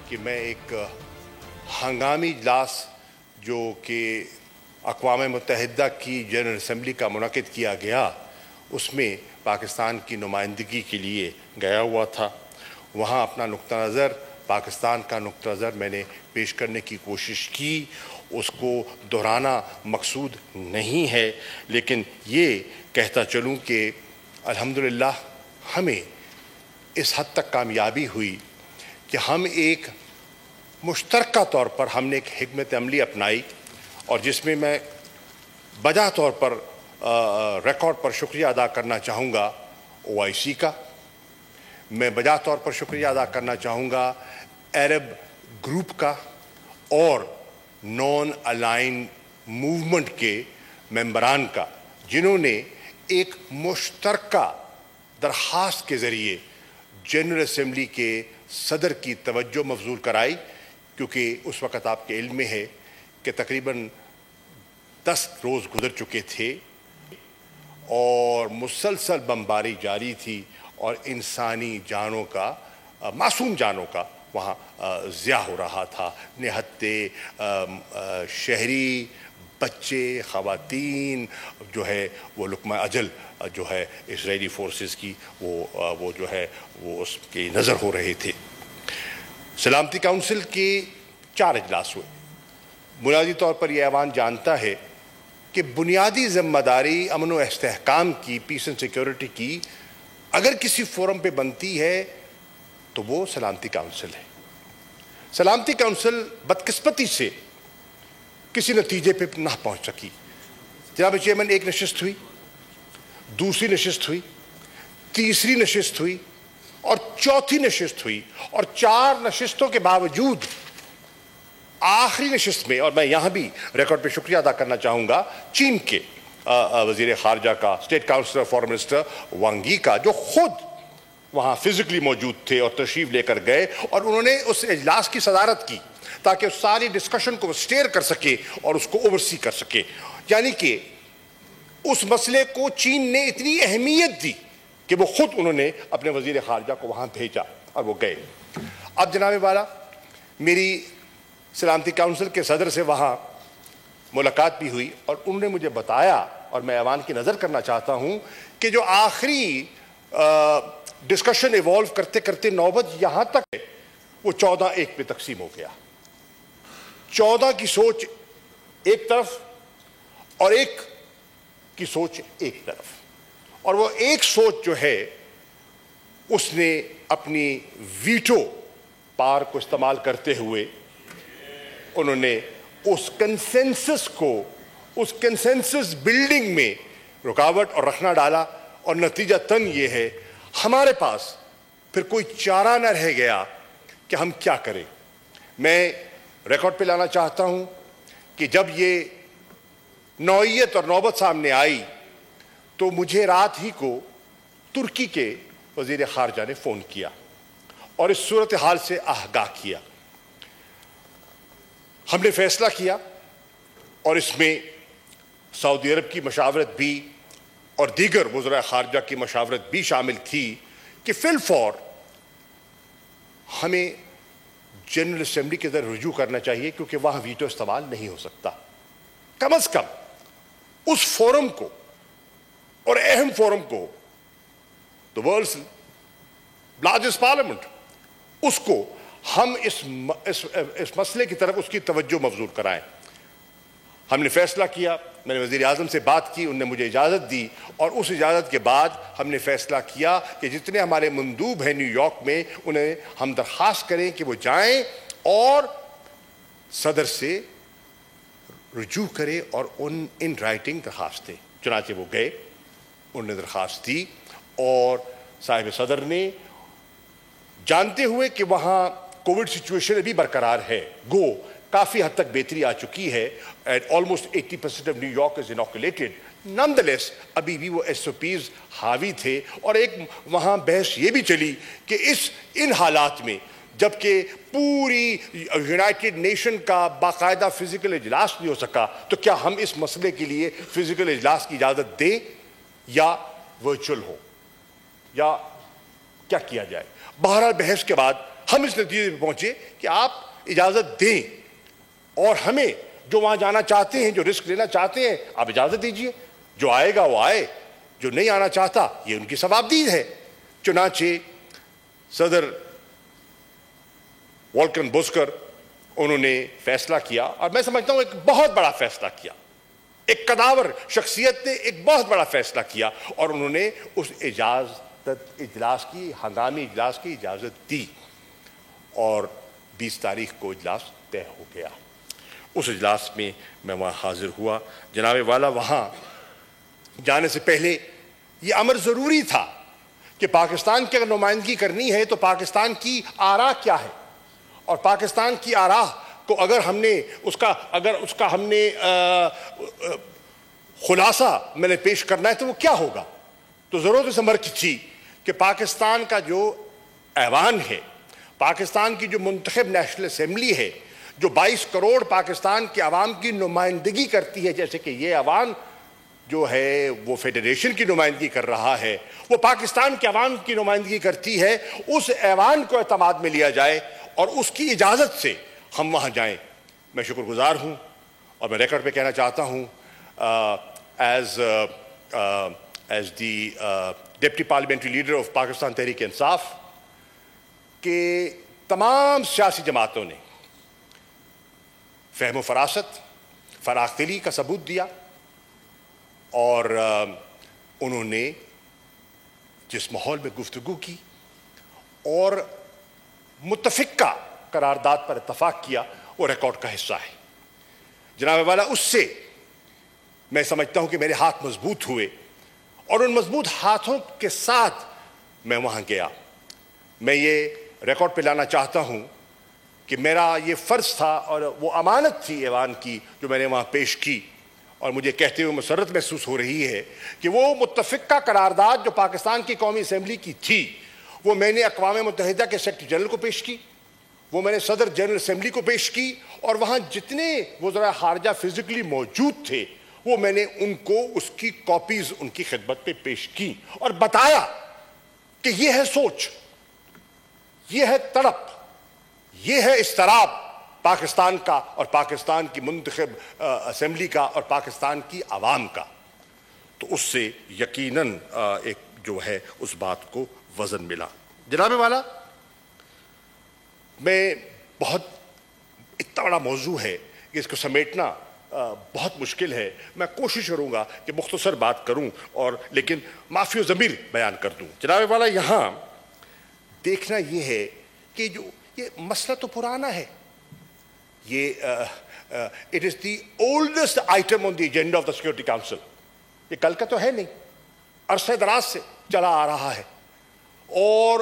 کہ میں ایک ہنگامی اجلاس جو کہ اقوام متحدہ کی جنرل اسمبلی کا منعقد کیا گیا اس میں پاکستان کی نمائندگی کے لیے گیا ہوا تھا. وہاں اپنا نقطہ نظر، پاکستان کا نقطہ نظر میں نے پیش کرنے کی کوشش کی. اس کو دہرانا مقصود نہیں ہے، لیکن یہ کہتا چلوں کہ الحمدللہ ہمیں اس حد تک کامیابی ہوئی کہ ہم ایک مشترکہ طور پر ہم نے ایک حکمت عملی اپنائی، اور جس میں بجا طور پر ریکارڈ پر شکریہ ادا کرنا چاہوں گا OIC کا. میں بجا طور پر شکریہ ادا کرنا چاہوں گا عرب گروپ کا اور نان الائن موومنٹ کے ممبران کا، جنہوں نے ایک مشترکہ درخواست کے ذریعے جنرل اسمبلی کے صدر کی توجہ مبذول کرائی. کیونکہ اس وقت آپ کے علم میں ہے کہ تقریباً 10 روز گزر چکے تھے اور مسلسل بمباری جاری تھی اور انسانی جانوں کا، معصوم جانوں کا وہاں ضیاع ہو رہا تھا. نہتے شہری، بچے، خواتین جو ہے وہ لقمہ اجل جو ہے اسرائیلی فورسز کی وہ جو ہے وہ اس کی نظر ہو رہے تھے. سلامتی کونسل کے 4 اجلاس ہوئے. بنیادی طور پر یہ ایوان جانتا ہے کہ بنیادی ذمہ داری امن و استحکام کی، پیس اینڈ سیکیورٹی کی اگر کسی فورم پہ بنتی ہے تو وہ سلامتی کونسل ہے. سلامتی کونسل بدقسمتی سے کسی نتیجے پہ نہ پہنچ سکی. جناب چیئرمین، ایک نشست ہوئی، دوسری نشست ہوئی، تیسری نشست ہوئی اور چوتھی نشست ہوئی، اور 4 نشستوں کے باوجود آخری نشست میں، اور میں یہاں بھی ریکارڈ پہ شکریہ ادا کرنا چاہوں گا چین کے وزیر خارجہ کا، اسٹیٹ کاؤنسلر فارن منسٹر وانگ یی کا، جو خود وہاں فزیکلی موجود تھے اور تشریف لے کر گئے، اور انہوں نے اس اجلاس کی صدارت کی تاکہ اس ساری ڈسکشن کو اسٹیئر کر سکے اور اس کو اوورسی کر سکے. یعنی کہ اس مسئلے کو چین نے اتنی اہمیت دی کہ وہ خود انہوں نے اپنے وزیر خارجہ کو وہاں بھیجا اور وہ گئے. اب جناب والا، میری سلامتی کونسل کے صدر سے وہاں ملاقات بھی ہوئی اور انہوں نے مجھے بتایا، اور میں ایوان کی نظر کرنا چاہتا ہوں کہ جو آخری ڈسکشن ایوالو کرتے کرتے نوبت یہاں تک ہے، وہ 14-1 پہ تقسیم ہو گیا. 14 کی سوچ ایک طرف اور 1 کی سوچ ایک طرف، اور وہ ایک سوچ جو ہے اس نے اپنی ویٹو پار کو استعمال کرتے ہوئے انہوں نے اس کنسنسس کو، اس کنسنسس بلڈنگ میں رکاوٹ اور رکھنا ڈالا، اور نتیجہ تن یہ ہے ہمارے پاس پھر کوئی چارہ نہ رہ گیا کہ ہم کیا کریں. میں ریکارڈ پہ لانا چاہتا ہوں کہ جب یہ نوعیت اور نوبت سامنے آئی تو مجھے رات ہی کو ترکی کے وزیر خارجہ نے فون کیا اور اس صورتحال سے آگاہ کیا. ہم نے فیصلہ کیا، اور اس میں سعودی عرب کی مشاورت بھی اور دیگر وزراء خارجہ کی مشاورت بھی شامل تھی کہ فی الفور ہمیں جنرل اسمبلی کے اندر رجوع کرنا چاہیے، کیونکہ وہاں ویٹو استعمال نہیں ہو سکتا. کم از کم اس فورم کو، اور اہم فورم کو، the world's largest parliament، اس کو ہم اس مسئلے کی طرف اس کی توجہ مبذول کرائیں. ہم نے فیصلہ کیا، میں نے وزیر اعظم سے بات کی، انہوں نے مجھے اجازت دی، اور اس اجازت کے بعد ہم نے فیصلہ کیا کہ جتنے ہمارے مندوب ہیں نیو یارک میں انہیں ہم درخواست کریں کہ وہ جائیں اور صدر سے رجوع کریں اور ان رائٹنگ درخواست دیں. چنانچہ وہ گئے، انہوں نے درخواست دی، اور صاحب صدر نے جانتے ہوئے کہ وہاں کووڈ سچویشن ابھی برقرار ہے، گو کافی حد تک بہتری آ چکی ہے، almost 80% of New York is inoculated. Nonetheless ابھی بھی وہ SOPs حاوی تھے، اور ایک وہاں بحث یہ بھی چلی کہ ان حالات میں جبکہ پوری یونائٹڈ نیشن کا باقاعدہ فزیکل اجلاس نہیں ہو سکا، تو کیا ہم اس مسئلے کے لیے فزیکل اجلاس کی اجازت دیں یا ورچوئل ہو، یا کیا کیا جائے. بہرحال بحث کے بعد ہم اس نتیجے پہ پہنچے کہ آپ اجازت دیں اور ہمیں جو وہاں جانا چاہتے ہیں, جو رسک لینا چاہتے ہیں, آپ اجازت دیجئے, جو آئے گا وہ آئے, جو نہیں آنا چاہتا یہ ان کی ثوابدید ہے. چنانچہ صدر والکن بوسکر انہوں نے فیصلہ کیا, اور میں سمجھتا ہوں ایک بہت بڑا فیصلہ کیا, ایک قداور شخصیت نے ایک بہت بڑا فیصلہ کیا, اور انہوں نے اس اجلاس کی, ہنگامی اجلاس کی اجازت دی, اور 20 تاریخ کو اجلاس طے ہو گیا. اس اجلاس میں میں وہاں حاضر ہوا. جناب والا, وہاں جانے سے پہلے یہ امر ضروری تھا کہ پاکستان کی اگر نمائندگی کرنی ہے تو پاکستان کی آراء کیا ہے, اور پاکستان کی آراء کو اگر ہم نے اس کا ہم نے خلاصہ میں نے پیش کرنا ہے تو وہ کیا ہوگا. تو ضرورت اس امر کی تھی کہ پاکستان کا جو ایوان ہے, پاکستان کی جو منتخب نیشنل اسمبلی ہے, جو 22 کروڑ پاکستان کے عوام کی نمائندگی کرتی ہے, جیسے کہ یہ ایوان جو ہے وہ فیڈریشن کی نمائندگی کر رہا ہے, وہ پاکستان کے عوام کی نمائندگی کرتی ہے, اس ایوان کو اعتماد میں لیا جائے اور اس کی اجازت سے ہم وہاں جائیں. میں شکر گزار ہوں, اور میں ریکارڈ پہ کہنا چاہتا ہوں as the deputy parliamentary leader of Pakistan Tehreek Insaf کہ تمام سیاسی جماعتوں نے فہم و فراست, فراخ دلی کا ثبوت دیا, اور انہوں نے جس ماحول میں گفتگو کی اور متفقہ قرارداد پر اتفاق کیا وہ ریکارڈ کا حصہ ہے. جناب والا, اس سے میں سمجھتا ہوں کہ میرے ہاتھ مضبوط ہوئے, اور ان مضبوط ہاتھوں کے ساتھ میں وہاں گیا. میں یہ ریکارڈ پہ لانا چاہتا ہوں کہ میرا یہ فرض تھا اور وہ امانت تھی ایوان کی جو میں نے وہاں پیش کی, اور مجھے کہتے ہوئے مسرت محسوس ہو رہی ہے کہ وہ متفقہ قرارداد جو پاکستان کی قومی اسمبلی کی تھی وہ میں نے اقوام متحدہ کے سیکرٹری جنرل کو پیش کی, وہ میں نے صدر جنرل اسمبلی کو پیش کی, اور وہاں جتنے وزراء خارجہ فزیکلی موجود تھے وہ میں نے ان کو اس کی کاپیز ان کی خدمت پہ پیش کی, اور بتایا کہ یہ ہے سوچ, یہ ہے تڑپ, یہ ہے اضطراب پاکستان کا اور پاکستان کی منتخب اسمبلی کا اور پاکستان کی عوام کا. تو اس سے یقیناً ایک جو ہے اس بات کو وزن ملا. جناب والا, میں بہت اتنا بڑا موضوع ہے کہ اس کو سمیٹنا بہت مشکل ہے. میں کوشش کروں گا کہ مختصر بات کروں اور لیکن معافی و ضمیر بیان کر دوں. جناب والا, یہاں دیکھنا یہ ہے کہ جو یہ مسئلہ تو پرانا ہے, یہ it is the oldest item on the agenda of the Security Council. یہ کل کا تو ہے نہیں, عرصہ دراز سے چلا آ رہا ہے, اور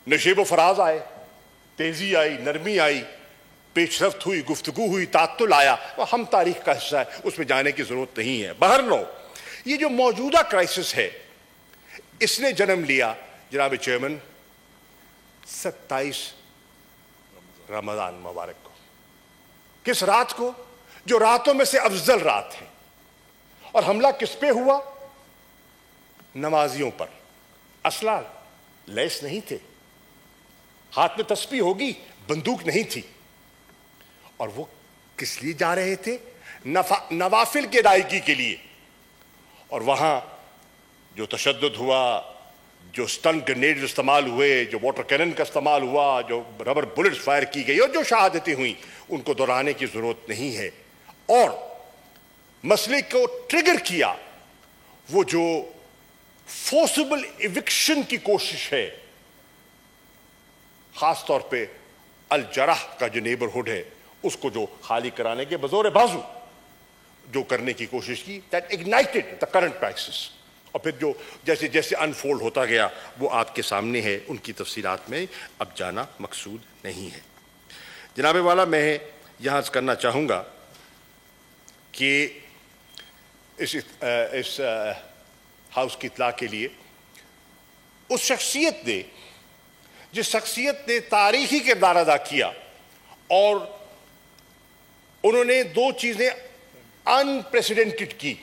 نشیب و فراز آئے, تیزی آئی, نرمی آئی, پیش رفت ہوئی, گفتگو ہوئی, تعطل آیا, وہ ہم تاریخ کا حصہ ہے, اس میں جانے کی ضرورت نہیں ہے. بہرحال یہ جو موجودہ کرائسس ہے اس نے جنم لیا جناب چیئرمین 27 رمضان مبارک کو. کس رات کو؟ جو راتوں میں سے افضل رات ہے. اور حملہ کس پہ ہوا؟ نمازیوں پر. اسلحہ لیس نہیں تھے, ہاتھ میں تسبیح ہوگی, بندوق نہیں تھی. اور وہ کس لیے جا رہے تھے؟ نوافل کی ادائیگی کے لیے. اور وہاں جو تشدد ہوا, جو سٹن گرنیڈ استعمال ہوئے, جو واٹر کینن کا استعمال ہوا, جو ربر بلٹس فائر کی گئی, اور جو شہادتیں ہوئیں, ان کو دہرانے کی ضرورت نہیں ہے. اور مسئلے کو ٹریگر کیا وہ جو فورسبل ایوکشن کی کوشش ہے, خاص طور پہ الجرح کا جو نیبرہڈ ہے اس کو جو خالی کرانے کے بزور بازو جو کرنے کی کوشش کی, that ignited the current crisis. اور پھر جو جیسے جیسے انفولڈ ہوتا گیا وہ آپ کے سامنے ہے, ان کی تفصیلات میں اب جانا مقصود نہیں ہے. جناب والا, میں یہاں کرنا چاہوں گا کہ اس ہاؤس کی اطلاع کے لیے اس شخصیت نے, جس شخصیت نے تاریخی کردار ادا کیا, اور انہوں نے 2 چیزیں انپریسیڈنٹڈ کی.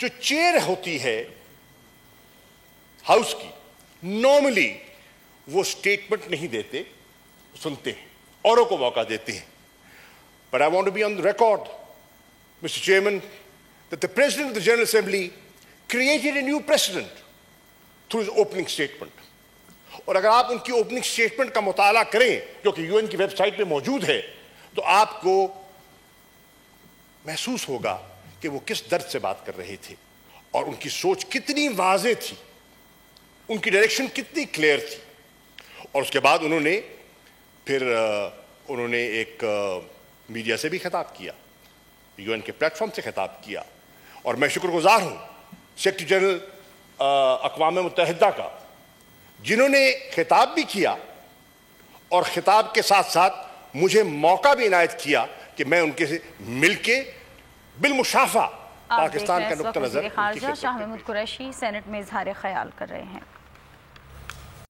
جو چیئر ہوتی ہے ہاؤس کی, نارملی وہ سٹیٹمنٹ نہیں دیتے, سنتے ہیں, اوروں کو موقع دیتے ہیں. But I want to be on the record, Mr. Chairman, that the President of the General Assembly created a new precedent through his opening statement. اور اگر آپ ان کی اوپننگ سٹیٹمنٹ کا مطالعہ کریں جو کہ UN کی ویب سائٹ پہ موجود ہے, تو آپ کو محسوس ہوگا کہ وہ کس درد سے بات کر رہے تھے اور ان کی سوچ کتنی واضح تھی, ان کی ڈائریکشن کتنی کلیئر تھی. اور اس کے بعد انہوں نے ایک میڈیا سے بھی خطاب کیا, UN کے پلیٹ فارم سے خطاب کیا. اور میں شکر گزار ہوں سیکریٹری جنرل اقوام متحدہ کا, جنہوں نے خطاب بھی کیا اور خطاب کے ساتھ ساتھ مجھے موقع بھی عنایت کیا کہ میں ان کے سے مل کے بالمشافہ پاکستان کا نقطہ نظر. خارجہ شاہ محمود قریشی سینٹ میں اظہار خیال کر رہے ہیں.